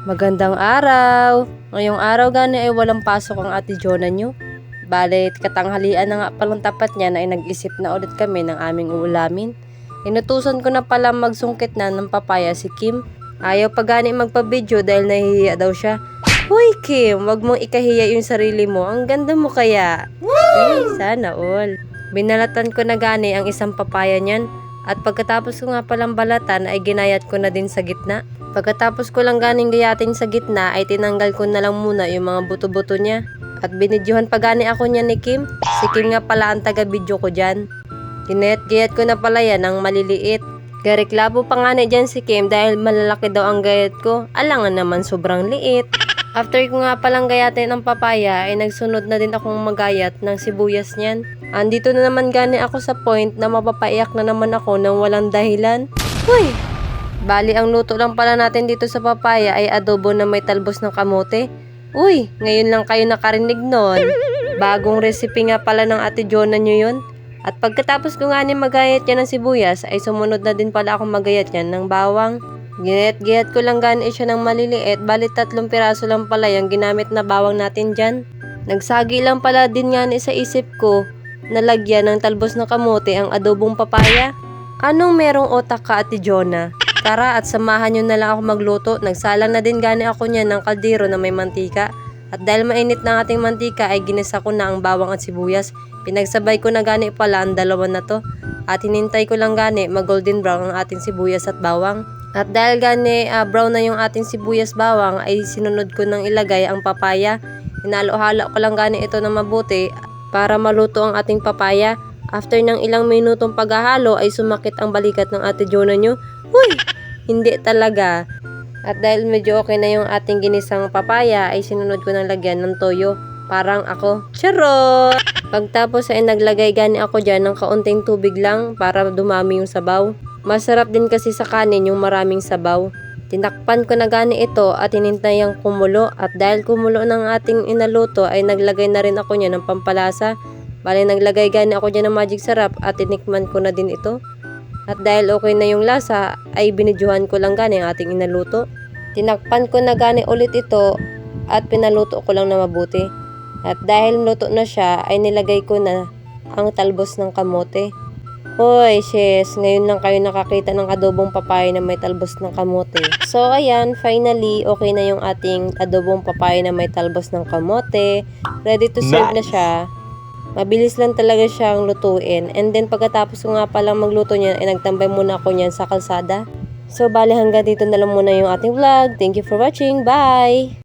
Magandang araw! Ngayong araw gani ay walang pasok ang ate Jonah nyo. Balit katanghalian na nga palang tapat niya ay nag-isip na ulit kami ng aming uulamin. Inutusan ko na pala magsungkit na ng papaya si Kim. Ayaw pa gani magpa-video dahil nahihiya daw siya. Hoy Kim, wag mong ikahiya yung sarili mo. Ang ganda mo kaya. Sana all. Binalatan ko na gani ang isang papaya niyan. At pagkatapos ko nga palang balatan ay ginayat ko na din sa gitna. Pagkatapos ko lang ganing gayatin sa gitna ay tinanggal ko na lang muna yung mga buto-buto niya. At binidyohan pa gani ako niya ni Kim. Si Kim nga pala ang taga-video ko dyan. Ginayat-gayat ko na pala yan ng maliliit. Gareklabo pa nga na dyan si Kim dahil malalaki daw ang gayat ko. Alangan naman sobrang liit. After ko nga palang gayatin ang papaya ay nagsunod na din akong magayat ng sibuyas niyan. Andito na naman gani ako sa point na mapapaiyak na naman ako ng walang dahilan. Hoy! Bali ang luto lang pala natin dito sa papaya ay adobo na may talbos ng kamote. Uy! Ngayon lang kayo nakarinig nun. Bagong recipe nga pala ng ate Jonah nyo yun. At pagkatapos ko nga ni magayat yan ng sibuyas ay sumunod na din pala akong magayat yan ng bawang. Ginayat-gayat ko lang gani siya ng maliliit, bali 3 piraso lang pala yung ginamit na bawang natin dyan. Nagsagi lang pala din nga ni sa isip ko na lagyan ng talbos ng kamote ang adobong papaya. Anong merong otak ka ate Jonah? Tara at samahan nyo na lang ako magluto. Nagsalang na din gani ako niyan ng kaldero na may mantika. At dahil mainit na ang ating mantika ay ginisa ko na ang bawang at sibuyas. Pinagsabay ko na gani pala ang dalawa na to. At hinintay ko lang gani mag golden brown ang ating sibuyas at bawang. At dahil gani brown na yung ating sibuyas bawang ay sinunod ko nang ilagay ang papaya. Hinalo-halo ko lang gani ito na mabuti para maluto ang ating papaya. After ng ilang minutong paghahalo ay sumakit ang balikat ng ate Jonah nyo. Uy! Hindi talaga. At dahil medyo okay na yung ating ginisang papaya ay sinunod ko ng lagyan ng toyo. Parang ako. Charot! Pagtapos ay naglagay gani ako dyan ng kaunting tubig lang para dumami yung sabaw. Masarap din kasi sa kanin yung maraming sabaw. Tinakpan ko na gani ito at hinintayang kumulo. At dahil kumulo ng ating inaluto ay naglagay na rin ako niya ng pampalasa. Bali naglagay gani ako dyan ng magic sarap at tinikman ko na din ito. At dahil okay na yung lasa ay binidyohan ko lang gani ang ating inaluto. Tinakpan ko na gani ulit ito at pinaluto ko lang na mabuti. At dahil luto na siya ay nilagay ko na ang talbos ng kamote. Hoy, sis, ngayon lang kayo nakakita ng adobong papaya na may talbos ng kamote. So, ayan, finally, okay na yung ating adobong papaya na may talbos ng kamote. Ready to serve na siya. Mabilis lang talaga siyang lutuin. And then, pagkatapos ko nga palang magluto niyan, ay nagtambay muna ako niyan sa kalsada. So, bali hanggang dito na lang muna yung ating vlog. Thank you for watching. Bye!